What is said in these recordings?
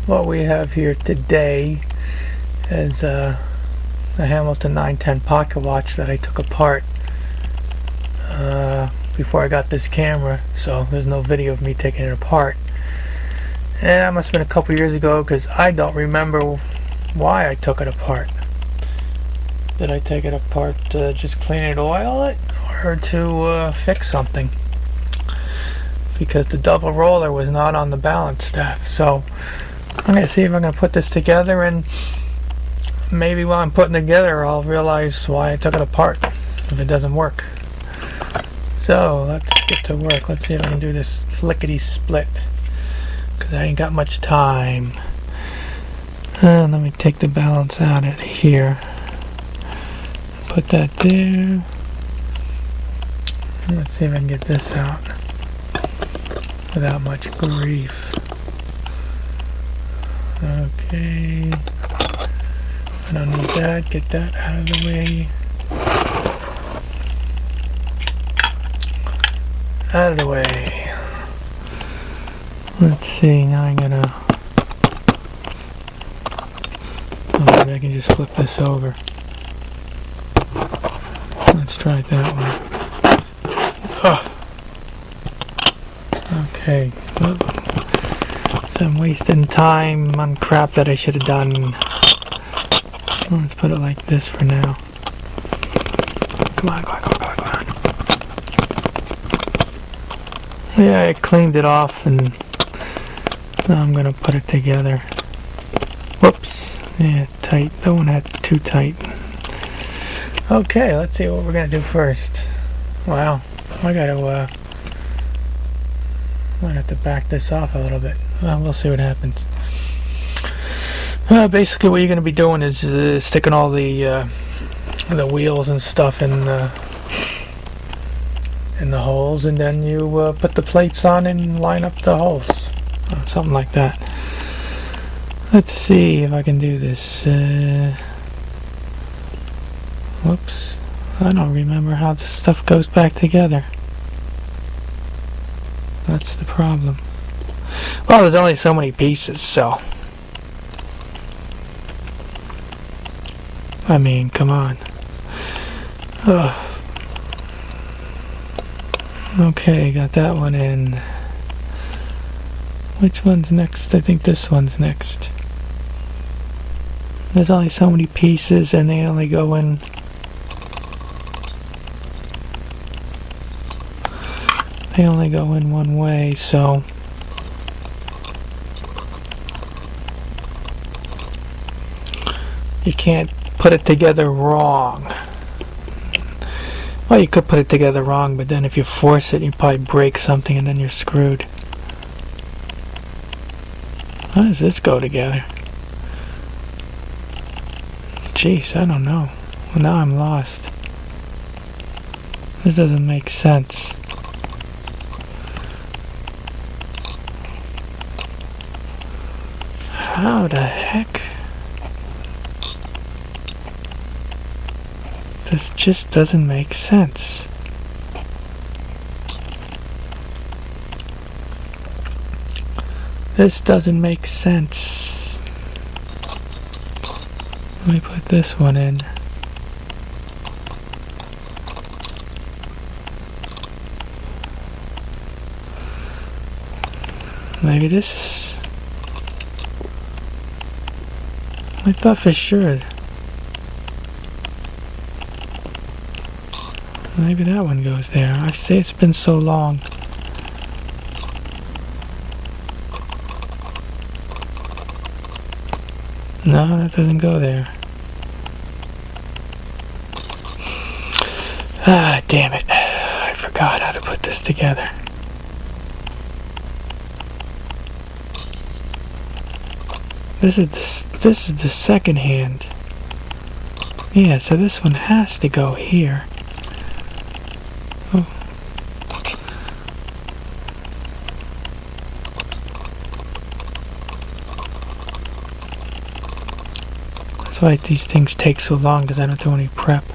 what we have here today is a Hamilton 910 pocket watch that I took apart before I got this camera, so there's no video of me taking it apart. And that must have been a couple years ago, because I don't remember why I took it apart. Did I take it apart to just clean it, oil it, or to fix something? Because the double roller was not on the balance staff. So I'm going to see if I'm going to put this together, and maybe while I'm putting it together I'll realize why I took it apart if it doesn't work. So let's get to work. Let's see if I can do this flickety split, because I ain't got much time. Let me take the balance out of here. Put that there. Let's see if I can get this out without much grief. Okay. I don't need that. Get that out of the way. Out of the way. Let's see, now I'm gonna... Oh, maybe I can just flip this over. Let's try it that way. Okay. So I'm wasting time on crap that I should have done. Let's put it like this for now. Come on, come on, come on, come on, come on. Yeah, I cleaned it off, and now I'm gonna put it together. Whoops. Yeah, tight. That one had too tight. Okay, let's see what we're gonna do first. Wow, I gotta might have to back this off a little bit. We'll see what happens. Basically, what you're gonna be doing is sticking all the wheels and stuff in the holes, and then you put the plates on and line up the holes. Something like that. Let's see if I can do this. Whoops. I don't remember how this stuff goes back together. That's the problem. Well, there's only so many pieces, so... I mean, come on. Ugh. Okay, got that one in. Which one's next? I think this one's next. There's only so many pieces, and they only go in... They only go in one way, so... You can't put it together wrong. Well, you could put it together wrong, but then if you force it, you probably break something and then you're screwed. How does this go together? Jeez, I don't know. Well, now I'm lost. This doesn't make sense. How the heck? This just doesn't make sense. This doesn't make sense. Let me put this one in. Maybe this... I thought for sure. Maybe that one goes there. I say it's been so long. No, that doesn't go there. Ah, damn it. I forgot how to put this together. This is the second hand. Yeah, so this one has to go here. Oh. That's why these things take so long, because I don't do any prep.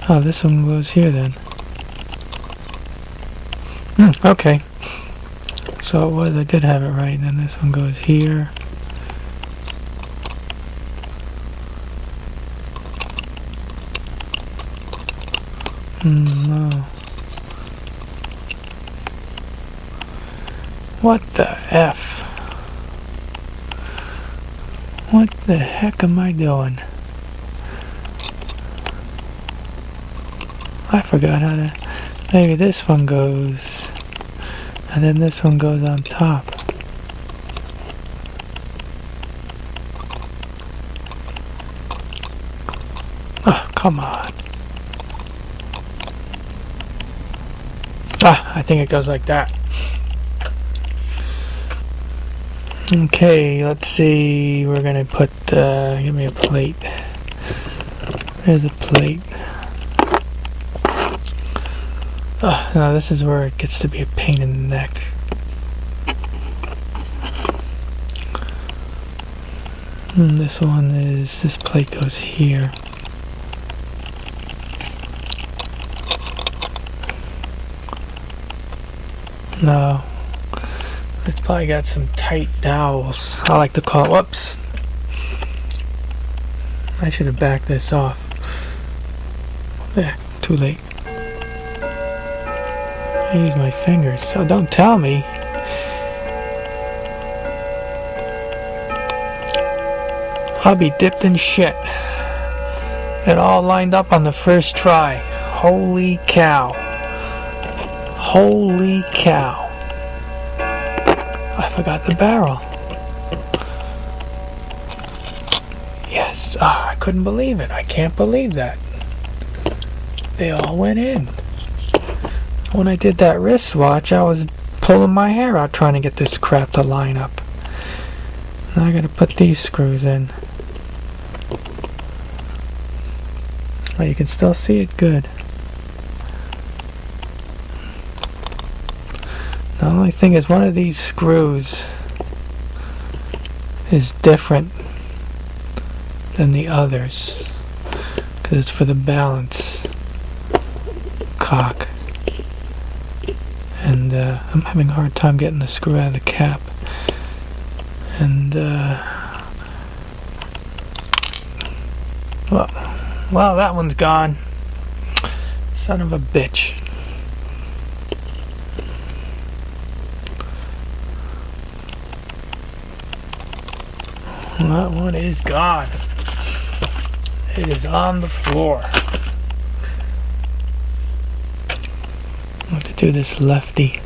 Oh, this one goes here then. Okay. So it was, I did have it right, and then this one goes here. No. What the F? What the heck am I doing? I forgot how to... Maybe this one goes... And then this one goes on top. Oh, come on. Ah, I think it goes like that. Okay, let's see. We're gonna put, give me a plate. There's a plate. Oh, now this is where it gets to be a pain in the neck. And this one is, this plate goes here. No. It's probably got some tight dowels. I like to call, whoops. I should have backed this off. Too late. I use my fingers, so don't tell me. I'll be dipped in shit. It all lined up on the first try. Holy cow. Holy cow. I forgot the barrel. Yes, I couldn't believe it. I can't believe that. They all went in. When I did that wristwatch, I was pulling my hair out trying to get this crap to line up. Now I gotta put these screws in. Well, you can still see it good. The only thing is one of these screws is different than the others because it's for the balance cock, and I'm having a hard time getting the screw out of the cap, and well, that one's gone. Son of a bitch. That one is gone. It is on the floor. I have to do this lefty.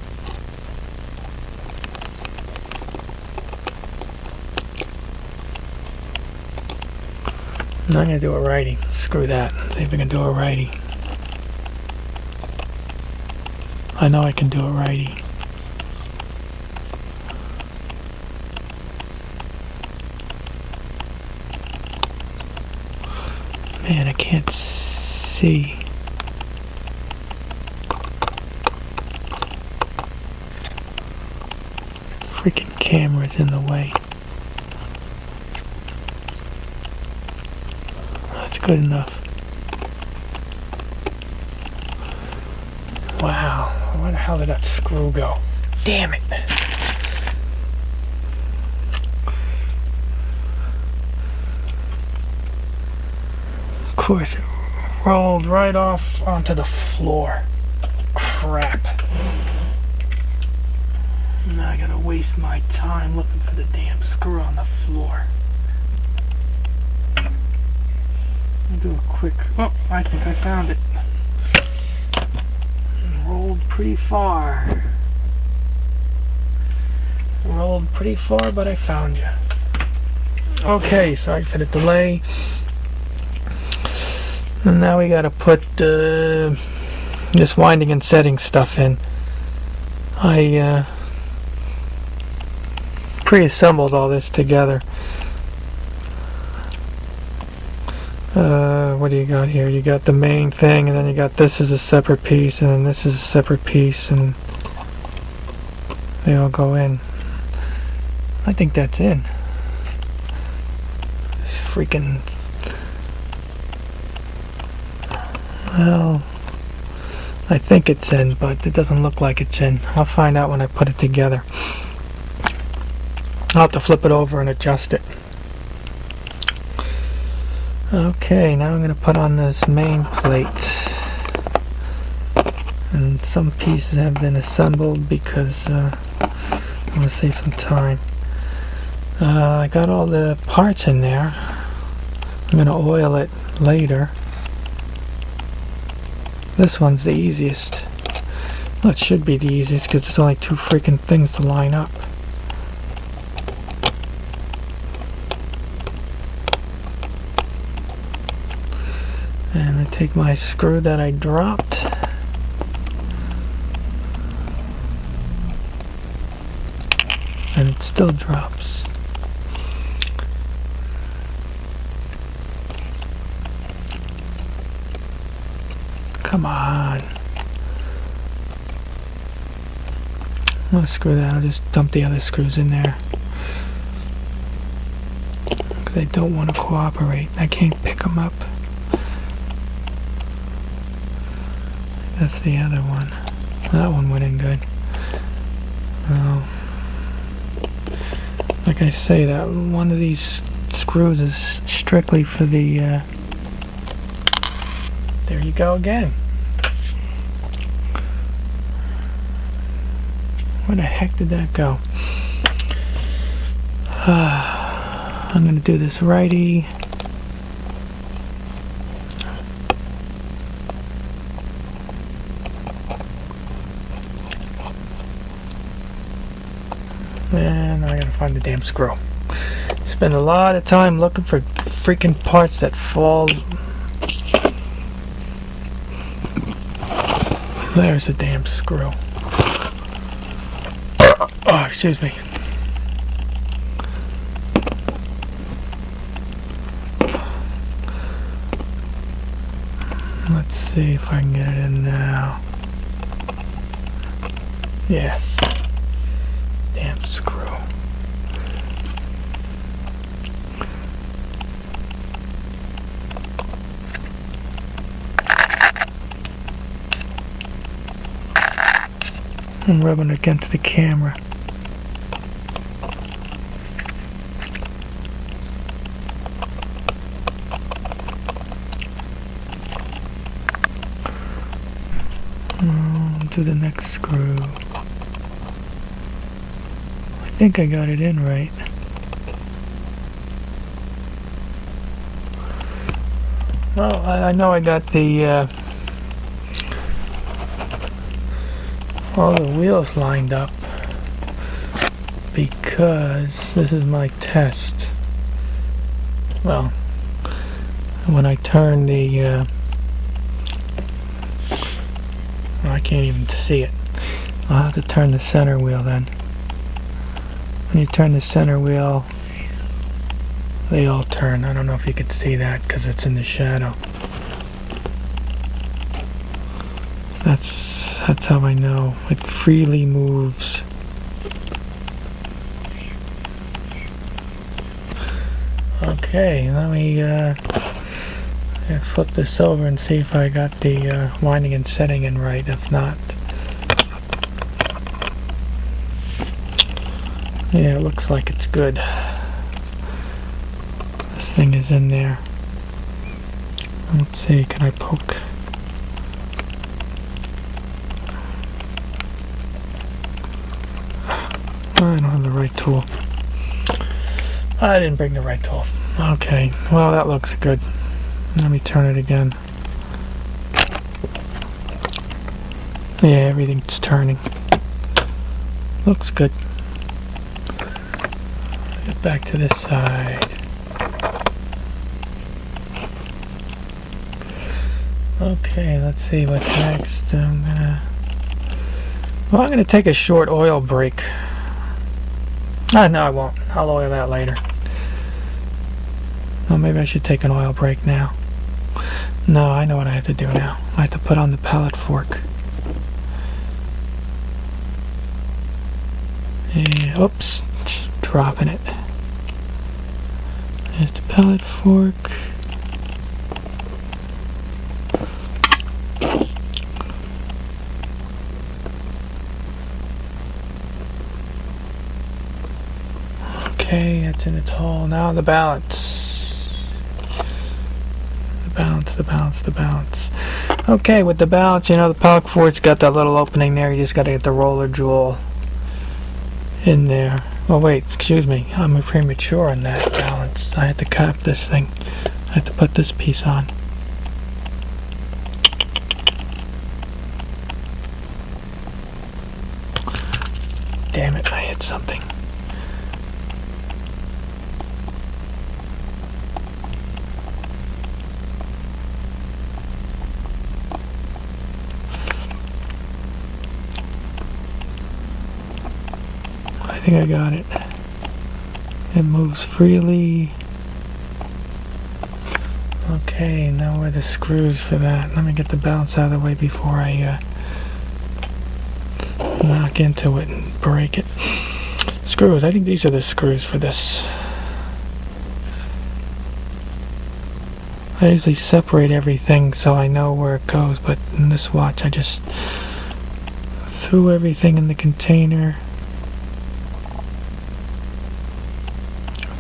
Now I'm going to do a righty. Screw that. See if I can do a righty. I know I can do a righty. Man, I can't see. Freaking camera's in the way. That's good enough. Wow, where the hell did that screw go? Damn it! Of course, it rolled right off onto the floor. Crap. Now I gotta waste my time looking for the damn screw on the floor. I'll do a quick... Oh, I think I found it. Rolled pretty far. Rolled pretty far, but I found you. Okay, sorry for the delay. And now we gotta put this winding and setting stuff in. I pre-assembled all this together. What do you got here? You got the main thing, and then you got this as a separate piece, and then this is a separate piece, and they all go in. I think that's in. This freaking... Well, I think it's in, but it doesn't look like it's in. I'll find out when I put it together. I'll have to flip it over and adjust it. Okay, now I'm going to put on this main plate. and some pieces have been assembled because I want to save some time. I got all the parts in there. I'm going to oil it later. This one's the easiest. Well, it should be the easiest because it's only 2 freaking things to line up. And I take my screw that I dropped. And it still drops. Come on. I'm gonna screw that. I'll just dump the other screws in there. Because I don't want to cooperate. I can't pick them up. That's the other one. That one went in good. Like I say, that one of these screws is strictly for the there you go again. Where the heck did that go? I'm gonna do this righty. And I gotta find the damn screw. Spend a lot of time looking for freaking parts that fall. There's a damn screw. Oh, excuse me. Let's see if I can get it in now. Yes. Damn screw. I'm rubbing against the camera. To the next screw. I think I got it in right. Well, I know I got the all the wheels lined up because this is my test. Well, when I turn the I can't even see it. I'll have to turn the center wheel then. When you turn the center wheel, they all turn. I don't know if you can see that because it's in the shadow. That's how I know. It freely moves. Okay, let me flip this over and see if I got the winding and setting in right. If not, yeah, it looks like it's good. This thing is in there. Let's see, can I poke? I don't have the right tool. I didn't bring the right tool. Okay, well, that looks good. Let me turn it again. Yeah, everything's turning. Looks good. Get back to this side. Okay, let's see what's next. I'm gonna take a short oil break. No, I won't. I'll oil that later. Well, maybe I should take an oil break now. No, I know what I have to do now. I have to put on the pallet fork. Yeah, oops. Dropping it. There's the pallet fork. Okay, that's in its hole. Now the balance. The balance. Okay, with the balance, you know, the pallet fork's got that little opening there. You just got to get the roller jewel in there. Oh wait, excuse me, I'm premature on that balance. I had to cut up this thing. I had to put this piece on. Damn it, I hit something. I think I got it. It moves freely. Okay, now where are the screws for that? Let me get the balance out of the way before I knock into it and break it. Screws, I think these are the screws for this. I usually separate everything so I know where it goes, but in this watch I just threw everything in the container.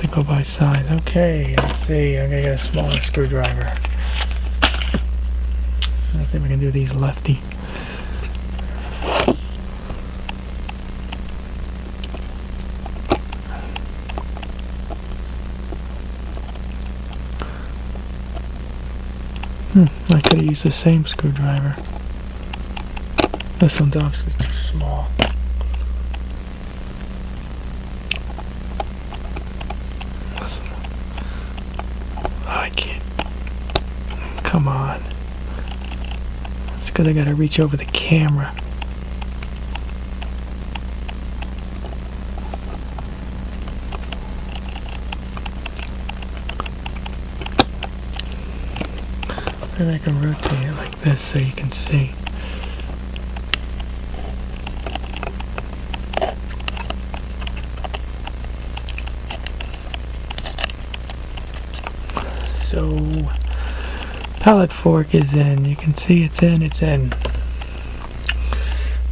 They go by size. Okay, let's see. I'm gonna get a smaller screwdriver. Let's see if we can do these lefty. I could have used the same screwdriver. This one's obviously too small. I can't. Come on. It's because I gotta reach over the camera. And I can rotate it like this so you can see. So, pallet fork is in. You can see it's in, it's in.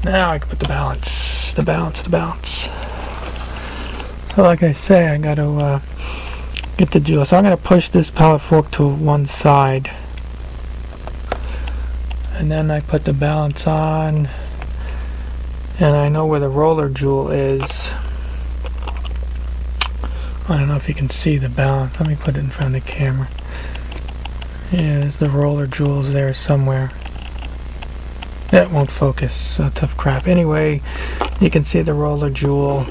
Now I can put the balance. So like I say, I got to get the jewel. So I'm going to push this pallet fork to one side. And then I put the balance on. And I know where the roller jewel is. I don't know if you can see the balance. Let me put it in front of the camera. Yeah, there's the roller jewels there somewhere. That won't focus, so tough crap. Anyway, you can see the roller jewel.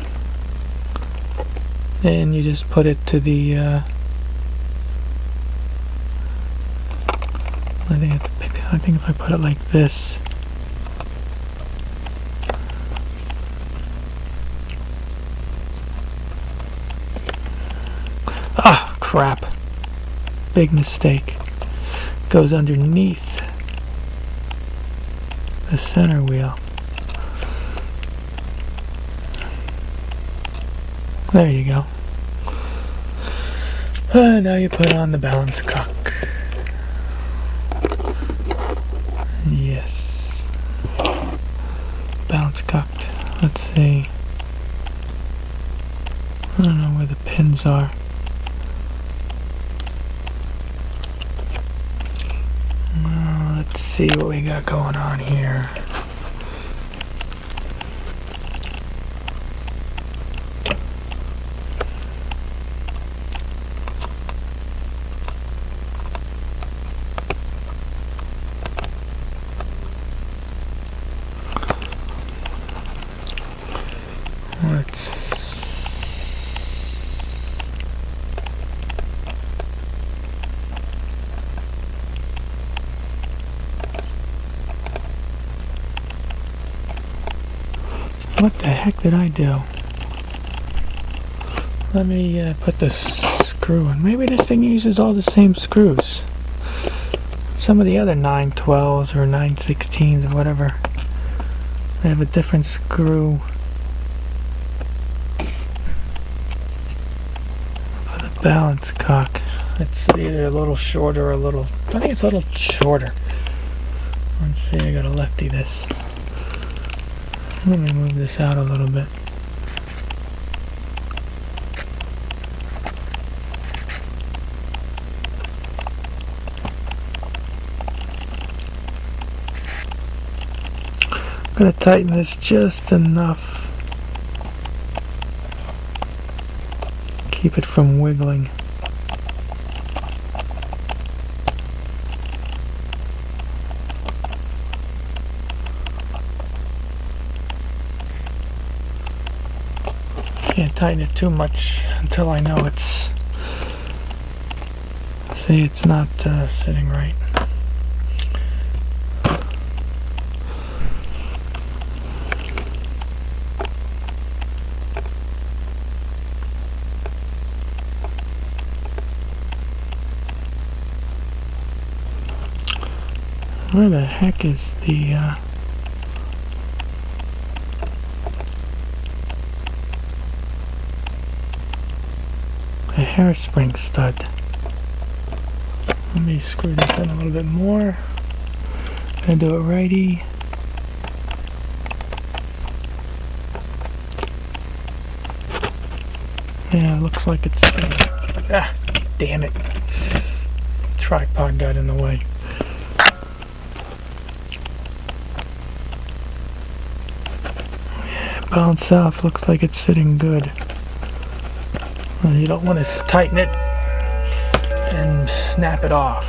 And you just put it to the, I think if I put it like this. Ah, crap. Big mistake. Goes underneath the center wheel. There you go. Now you put on the balance cock. Yes. Balance cocked. Let's see. I don't know where the pins are. Let's see what we got going on here. What the heck did I do? Let me put the screw in. Maybe this thing uses all the same screws. Some of the other 912s or 916s or whatever, they have a different screw. For the balance cock, it's either a little shorter or a little... I think it's a little shorter. Let's see, I gotta lefty this. Let me move this out a little bit. going to tighten this just enough. Keep it from wiggling. Can't tighten it too much until I know it's not sitting right. Where the heck is the hairspring stud? Let me screw this in a little bit more. Gonna do it righty. Yeah, it looks like it's ah, damn it. Tripod got in the way. Bounce off, looks like it's sitting good. Well, you don't want to tighten it and snap it off.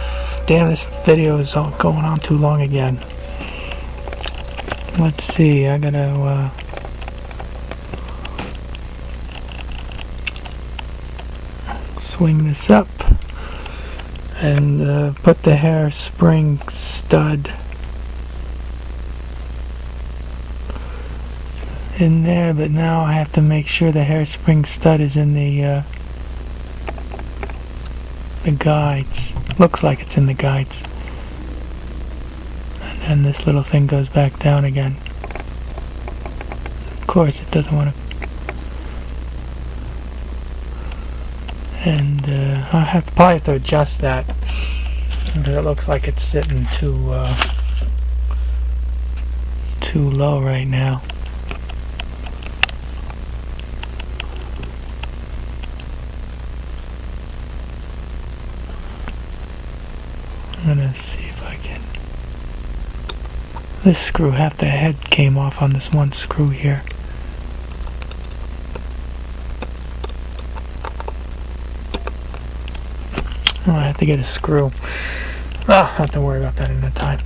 Damn, this video is going on too long again. Let's see, I gotta swing this up and put the hairspring stud in there, but now I have to make sure the hairspring stud is in the guides. Looks like it's in the guides. And then this little thing goes back down again. Of course it doesn't want to. And I probably have to adjust that because it looks like it's sitting too low right now. I'm gonna see if I can. This screw, half the head came off on this one screw here. Oh, I have to get a screw. Oh, I'll have to worry about that in a time.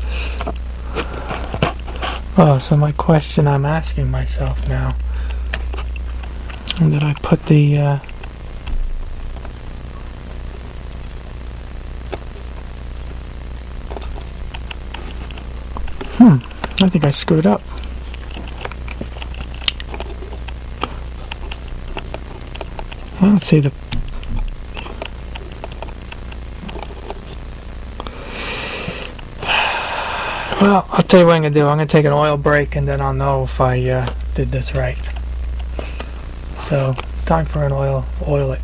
Oh, so my question I'm asking myself now. Did I put the I think I screwed up. I don't see the... Well, I'll tell you what I'm going to do. I'm going to take an oil break and then I'll know if I did this right. So, time for an oil it.